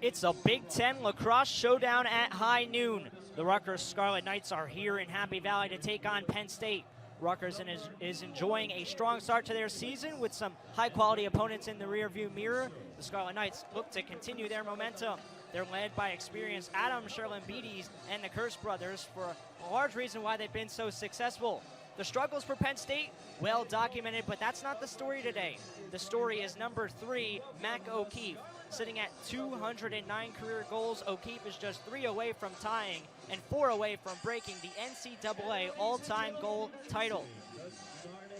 It's a Big Ten lacrosse showdown at high noon. The Rutgers Scarlet Knights are here in Happy Valley to take on Penn State. Rutgers is enjoying a strong start to their season with some high-quality opponents in the rearview mirror. The Scarlet Knights look to continue their momentum. They're led by experienced Adam Sherlin-Beatties and the Curse brothers for a large reason why they've been so successful. The struggles for Penn State, well documented, but that's not the story today. The story is number 3, Mac O'Keefe. Sitting at 209 career goals, O'Keefe is just 3 away from tying and 4 away from breaking the NCAA all-time goal title.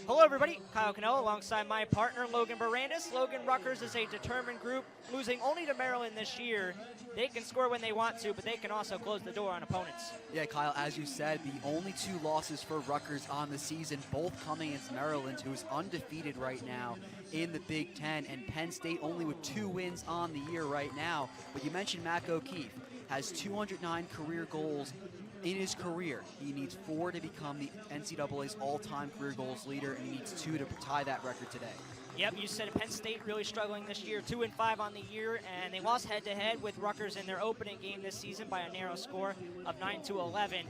Hello everybody, Kyle Cano alongside my partner Logan Barandis. Logan, Rutgers is a determined group, losing only to Maryland this year. They can score when they want to, but they can also close the door on opponents. Yeah, Kyle, as you said, the only 2 losses for Rutgers on the season, both coming against Maryland, who is undefeated right now in the Big Ten, and Penn State only with 2 wins on the year right now. But you mentioned Mac O'Keefe, has 209 career goals in his career. He needs 4 to become the NCAA's all-time career goals leader, and he needs 2 to tie that record today. Yep, you said Penn State really struggling this year, 2-5 on the year, and they lost head-to-head with Rutgers in their opening game this season by a narrow score of 9-11.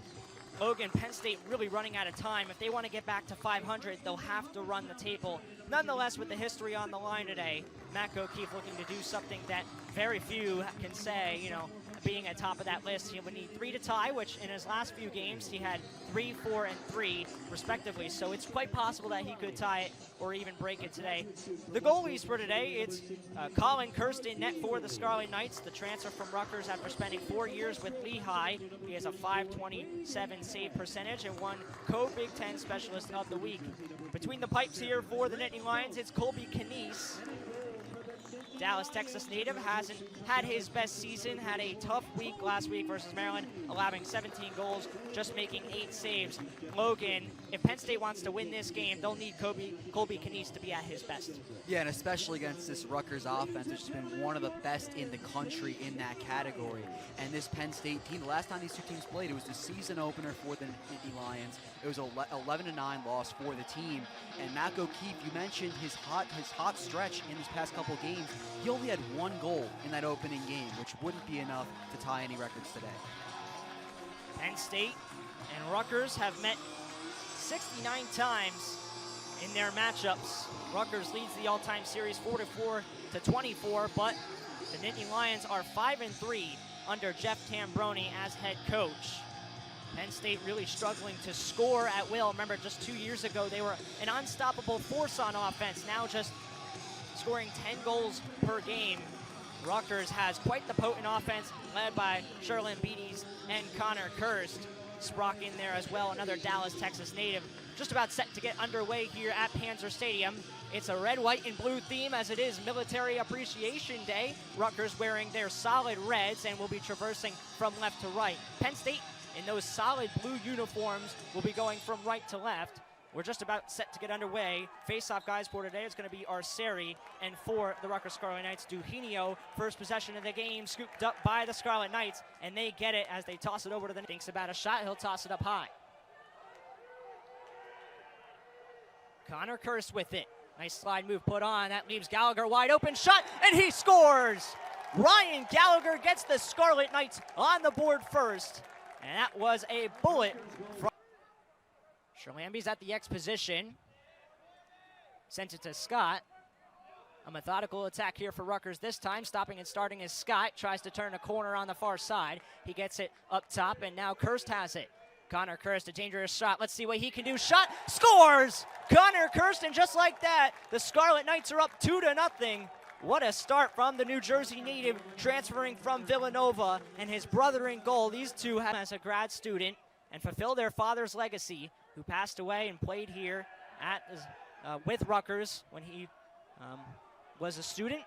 Logan, Penn State really running out of time. If they want to get back to 500, they'll have to run the table. Nonetheless, with the history on the line today, Mac O'Keefe looking to do something that very few can say, you know, being at top of that list. He would need 3 to tie, which in his last few games, he had 3, 4, and 3, respectively. So it's quite possible that he could tie it or even break it today. The goalies for today, it's Colin Kirsten, net for the Scarlet Knights, the transfer from Rutgers after spending 4 years with Lehigh. He has a .527 save percentage and won Co-Big Ten Specialist of the Week. Between the pipes here for the Nittany Lions, it's Colby Knies. Dallas, Texas native, hasn't had his best season, had a tough week last week versus Maryland, allowing 17 goals, just making 8 saves. Logan, if Penn State wants to win this game, they'll need Colby Knies to be at his best. Yeah, and especially against this Rutgers offense, which has been one of the best in the country in that category. And this Penn State team, the last time these 2 teams played, it was the season opener for the Nittany Lions. It was a 11-9 loss for the team. And Mac O'Keefe, you mentioned his hot stretch in these past couple games. He only had 1 goal in that opening game, which wouldn't be enough to tie any records today. Penn State and Rutgers have met 69 times in their matchups. Rutgers leads the all-time series 44-24, but the Nittany Lions are 5-3 under Jeff Tambroni as head coach. Penn State really struggling to score at will. Remember, just 2 years ago, they were an unstoppable force on offense. Now just scoring 10 goals per game. Rutgers has quite the potent offense, led by Sherlin-Beatties and Connor Kirst. Sprock in there as well, another Dallas, Texas native. Just about set to get underway here at Panzer Stadium. It's a red, white, and blue theme as it is Military Appreciation Day. Rutgers wearing their solid reds and will be traversing from left to right. Penn State in those solid blue uniforms will be going from right to left. We're just about set to get underway. Face-off guys for today is going to be Arceri, and for the Rutgers Scarlet Knights, Duhinio. First possession of the game, scooped up by the Scarlet Knights, and they get it as they toss it over to the... Thinks about a shot, he'll toss it up high. Connor Kirst with it. Nice slide move put on. That leaves Gallagher wide open, shot, and he scores! Ryan Gallagher gets the Scarlet Knights on the board first, and that was a bullet from... Sherlamby's at the X position. Sent it to Scott. A methodical attack here for Rutgers this time. Stopping and starting as Scott tries to turn a corner on the far side. He gets it up top, and now Kirst has it. Connor Kirst, a dangerous shot. Let's see what he can do. Shot, scores! Connor Kirst, and just like that, the Scarlet Knights are up 2-0. What a start from the New Jersey native, transferring from Villanova, and his brother in goal. These two have as a grad student and fulfill their father's legacy, who passed away and played here at with Rutgers when he was a student.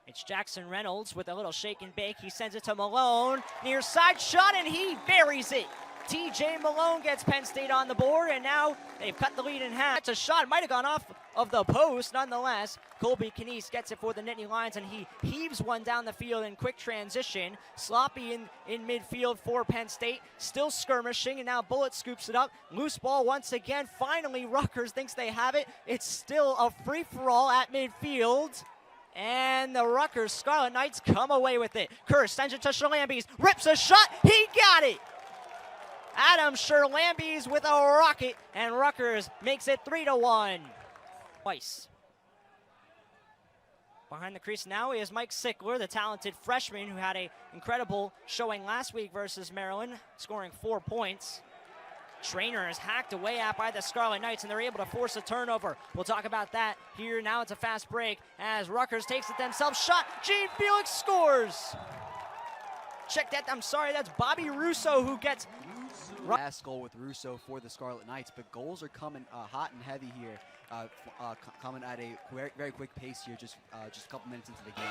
It's Jackson Reynolds with a little shake and bake. He sends it to Malone. Near side shot, and he buries it. TJ Malone gets Penn State on the board, and now they've cut the lead in half. It's a shot, might have gone off of the post. Nonetheless, Colby Knies gets it for the Nittany Lions, and he heaves one down the field in quick transition. Sloppy in midfield for Penn State, still skirmishing, and now Bullitt scoops it up. Loose ball once again. Finally, Rutgers thinks they have it. It's still a free-for-all at midfield. And the Rutgers Scarlet Knights come away with it. Kerr sends it to Sherlambes, rips a shot, he got it! Adam Sherlambes with a rocket, and Rutgers makes it 3-1. Twice. Behind the crease now is Mike Sickler, the talented freshman who had an incredible showing last week versus Maryland, scoring 4 points. Trainer is hacked away at by the Scarlet Knights, and they're able to force a turnover. We'll talk about that here. Now it's a fast break as Rutgers takes it themselves. Shot, Gene Felix scores. Check that, I'm sorry, that's Bobby Russo who gets... Last goal with Russo for the Scarlet Knights, but goals are coming hot and heavy here, coming at a very, very quick pace here, just a couple minutes into the game.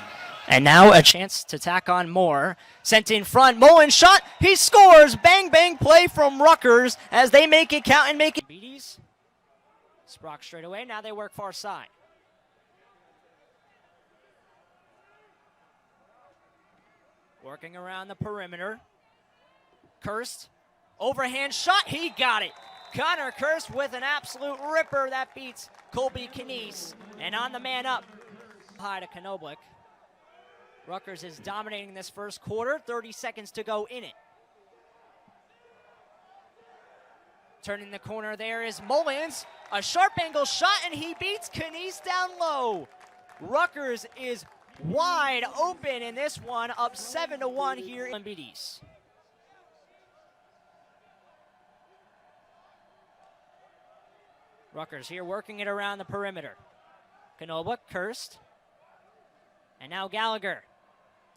And now a chance to tack on more. Sent in front, Mullen shot, he scores! Bang, bang play from Rutgers as they make it count and make it. Beatties, Sprock straight away, now they work far side. Working around the perimeter. Kirst, overhand shot, he got it. Connor Kirst with an absolute ripper that beats Colby Knies. And on the man up, high to Knoblich. Rutgers is dominating this first quarter, 30 seconds to go in it. Turning the corner there is Mullins, a sharp angle shot, and he beats Knies down low. Rutgers is wide open in this one, up 7-1 here in Beatties. Rutgers here working it around the perimeter. Knoblich, Kirst, and now Gallagher.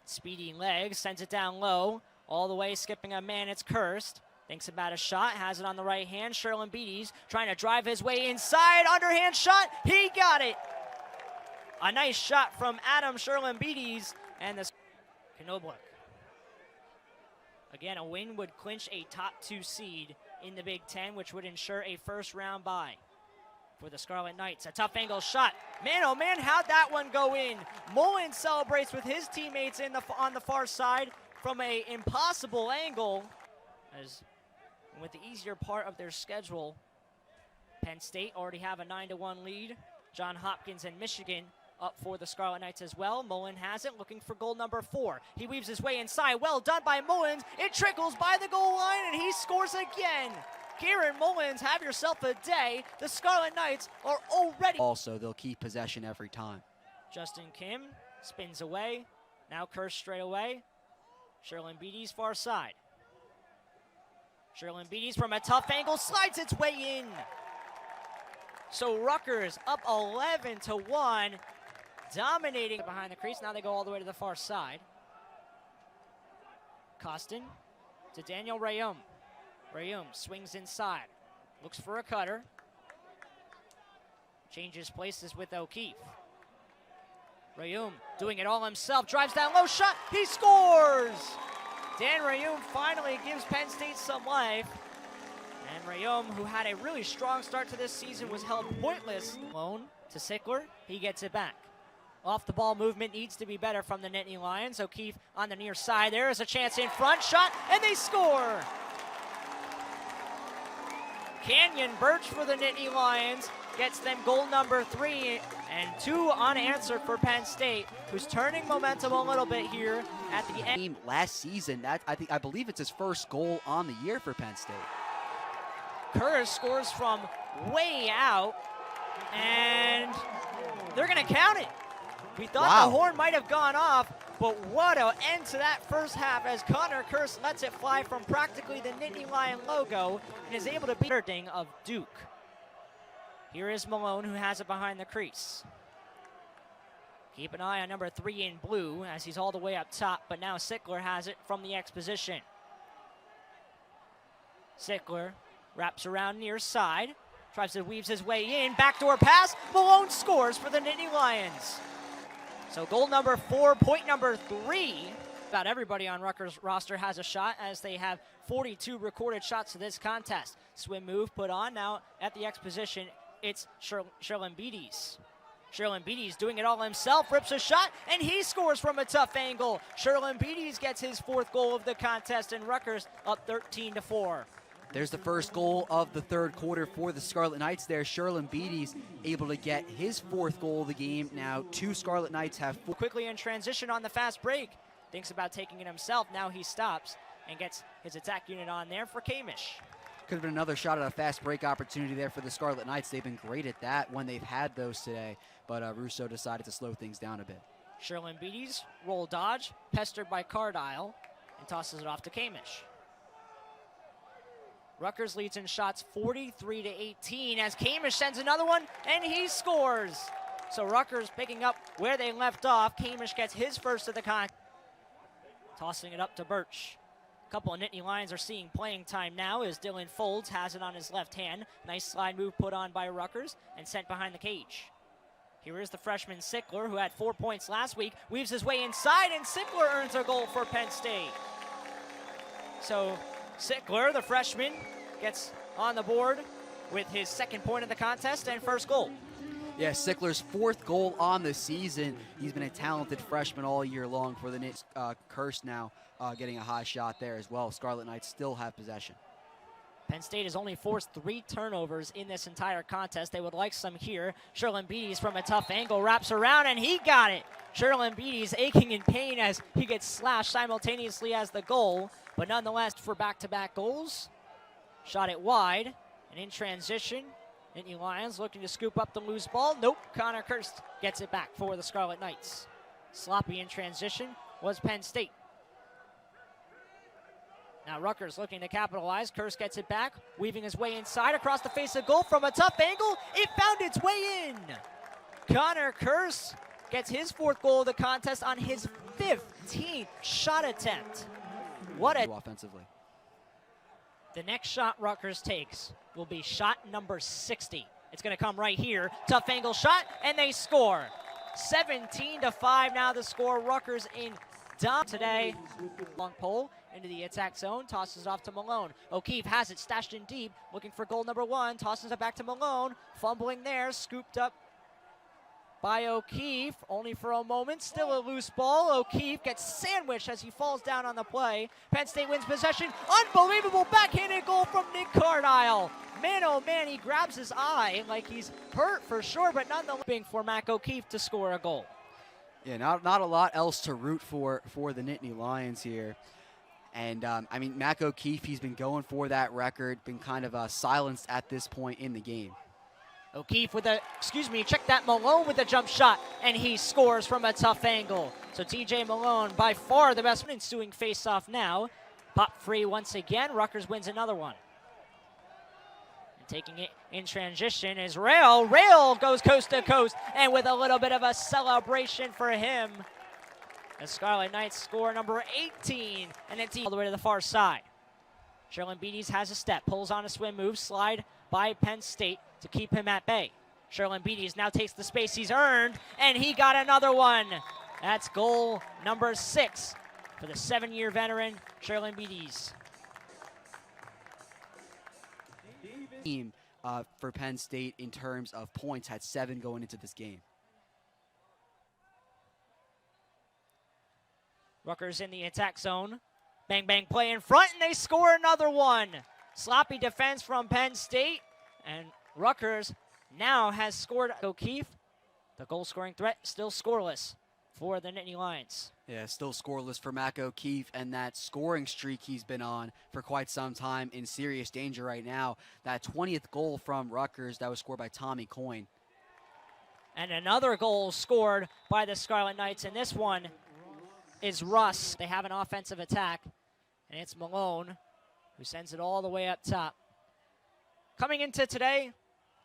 Speedy legs, sends it down low, all the way skipping a man, it's Kirst. Thinks about a shot, has it on the right hand. Sherlambes trying to drive his way inside, underhand shot, he got it! A nice shot from Adam Sherlambes and the Knoblich. Again, a win would clinch a top 2 seed in the Big Ten, which would ensure a first round bye for the Scarlet Knights. A tough angle shot. Man, oh man, how'd that one go in? Mullen celebrates with his teammates on the far side from an impossible angle. As with the easier part of their schedule, Penn State already have a 9-1 lead. John Hopkins and Michigan up for the Scarlet Knights as well. Mullen has it, looking for goal number 4. He weaves his way inside. Well done by Mullins. It trickles by the goal line, and he scores again. Kieran Mullins, have yourself a day. The Scarlet Knights are already... Also, they'll keep possession every time. Justin Kim spins away. Now Kirst straight away. Sherlambes far side. Sherlambes from a tough angle slides its way in. So Rutgers up 11-1. Dominating behind the crease. Now they go all the way to the far side. Costin to Daniel Rayum. Rayum swings inside. Looks for a cutter. Changes places with O'Keefe. Rayum doing it all himself. Drives down low, shot, he scores! Dan Rayum finally gives Penn State some life. And Rayum, who had a really strong start to this season, was held pointless. Lone to Sickler, he gets it back. Off the ball movement needs to be better from the Nittany Lions. O'Keefe on the near side. There is a chance in front. Shot, and they score! Canyon Birch for the Nittany Lions gets them goal number 3 and 2 unanswered for Penn State, who's turning momentum a little bit here at the end. Last season, I believe it's his first goal on the year for Penn State. Kerr scores from way out, and they're going to count it. We thought the horn might have gone off, but what an end to that first half as Connor Kirst lets it fly from practically the Nittany Lion logo and is able to beat the of Duke. Here is Malone, who has it behind the crease. Keep an eye on number 3 in blue as he's all the way up top, but now Sickler has it from the X position. Sickler wraps around near side, tries to weaves his way in, backdoor pass, Malone scores for the Nittany Lions. So goal number 4, point number 3. About everybody on Rutgers' roster has a shot as they have 42 recorded shots to this contest. Swim move put on now at the X position it's Sherlin Beatties. Sherlin Beatties doing it all himself, rips a shot, and he scores from a tough angle. Sherlin Beatties gets his 4th goal of the contest, and Rutgers up 13-4. There's the first goal of the 3rd quarter for the Scarlet Knights there. Sherlin Beatties able to get his 4th goal of the game. Now 2 Scarlet Knights have 4. Quickly in transition on the fast break. Thinks about taking it himself. Now he stops and gets his attack unit on there for Kamish. Could have been another shot at a fast break opportunity there for the Scarlet Knights. They've been great at that when they've had those today, but Russo decided to slow things down a bit. Sherlin Beatties, roll dodge, pestered by Cardile, and tosses it off to Kamish. Rutgers leads in shots 43-18 as Kamish sends another one, and he scores. So Rutgers picking up where they left off. Kamish gets his first of the contest. Tossing it up to Birch. A couple of Nittany Lions are seeing playing time now as Dylan Folds has it on his left hand. Nice slide move put on by Rutgers and sent behind the cage. Here is the freshman Sickler, who had 4 points last week, weaves his way inside, and Sickler earns a goal for Penn State. So Sickler, the freshman, gets on the board with his 2nd point of the contest and 1st goal. Yeah, Sickler's 4th goal on the season. He's been a talented freshman all year long for the Knicks. Curse now getting a high shot there as well. Scarlet Knights still have possession. Penn State has only forced 3 turnovers in this entire contest. They would like some here. Sherlin Beatties from a tough angle wraps around, and he got it. Sherlin Beatties aching in pain as he gets slashed simultaneously as the goal, but nonetheless for back-to-back goals. Shot it wide, and in transition, Nittany Lions looking to scoop up the loose ball. Nope, Connor Kirst gets it back for the Scarlet Knights. Sloppy in transition was Penn State. Now Rutgers looking to capitalize. Kirst gets it back, weaving his way inside across the face of goal from a tough angle. It found its way in. Connor Kirst gets his 4th goal of the contest on his 15th shot attempt. What a offensively. The next shot Rutgers takes will be shot number 60. It's going to come right here. Tough angle shot, and they score. 17-5 now the score. Rutgers in dom today. Long pole into the attack zone, tosses it off to Malone. O'Keefe has it stashed in deep, looking for goal number 1, tosses it back to Malone. Fumbling there, scooped up by O'Keefe, only for a moment. Still a loose ball. O'Keefe gets sandwiched as he falls down on the play. Penn State wins possession. Unbelievable backhanded goal from Nick Cardile. Man, oh man, he grabs his eye like he's hurt for sure, but nonetheless for Mac O'Keefe to score a goal. Yeah, not a lot else to root for the Nittany Lions here. And, I mean, Mac O'Keefe, he's been going for that record, been kind of silenced at this point in the game. O'Keefe with check that, Malone with a jump shot, and he scores from a tough angle. So TJ Malone, by far the best ensuing face-off now. Pop free once again, Rutgers wins another one. And taking it in transition is Rail. Rail goes coast to coast, and with a little bit of a celebration for him, the Scarlet Knights score number 18, and it's all the way to the far side. Sherlin Beatties has a step, pulls on a swim move, slide by Penn State to keep him at bay. Sherlin Beatties now takes the space he's earned, and he got another one. That's goal number 6 for the 7-year veteran, Sherlin Beatties. Team for Penn State in terms of points had 7 going into this game. Rutgers in the attack zone. Bang, bang play in front, and they score another one. Sloppy defense from Penn State, and Rutgers now has scored. O'Keefe, the goal-scoring threat, still scoreless for the Nittany Lions. Yeah, still scoreless for Mac O'Keefe, and that scoring streak he's been on for quite some time in serious danger right now. That 20th goal from Rutgers that was scored by Tommy Coyne. And another goal scored by the Scarlet Knights, and this one is Russ. They have an offensive attack, and it's Malone who sends it all the way up top. Coming into today,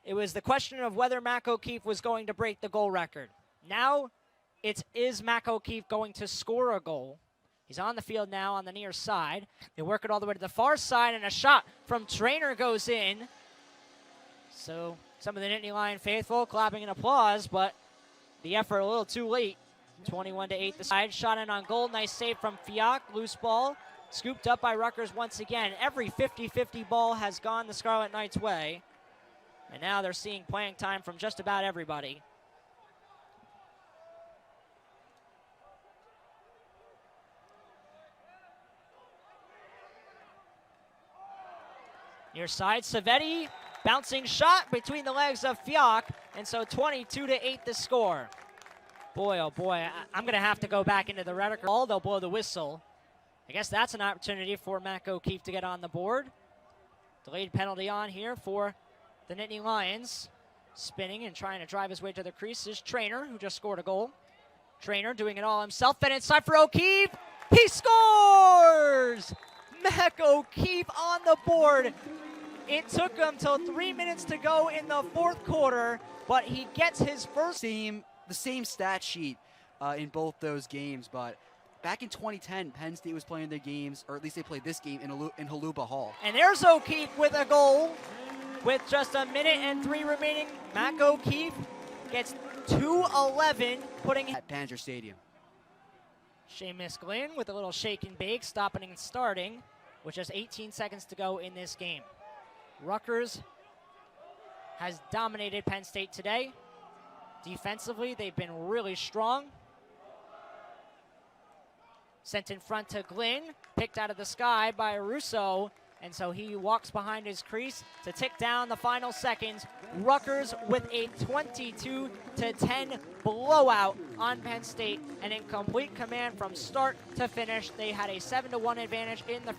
it was the question of whether Mac O'Keefe was going to break the goal record. Now, is Mac O'Keefe going to score a goal? He's on the field now on the near side. They work it all the way to the far side, and a shot from Trainer goes in. So some of the Nittany Lion faithful clapping in applause, but the effort a little too late. 21-8 the side. Shot in on goal. Nice save from Fiac. Loose ball. Scooped up by Rutgers once again. Every 50-50 ball has gone the Scarlet Knights' way. And now they're seeing playing time from just about everybody. Near side, Savetti, bouncing shot between the legs of Fioc, and so 22-8 the score. Boy, oh boy, I'm going to have to go back into the Rutger ball. They'll blow the whistle. I guess that's an opportunity for Mac O'Keefe to get on the board. Delayed penalty on here for the Nittany Lions. Spinning and trying to drive his way to the crease is Trainer, who just scored a goal. Trainer doing it all himself, and inside for O'Keefe. He scores! Mac O'Keefe on the board. It took him till 3 minutes to go in the fourth quarter, but he gets his first. The same stat sheet in both those games, but back in 2010, Penn State was playing their games, or at least they played this game in Haluba Hall. And there's O'Keefe with a goal. With just a minute and 3 remaining, Mac O'Keefe gets 2-11, putting At Banner Stadium. Seamus Glynn with a little shake and bake, stopping and starting, with just 18 seconds to go in this game. Rutgers has dominated Penn State today. Defensively, they've been really strong. Sent in front to Glynn, picked out of the sky by Russo, and so he walks behind his crease to tick down the final seconds. Rutgers with a 22-10 blowout on Penn State, and in complete command from start to finish. They had a 7-1 advantage in the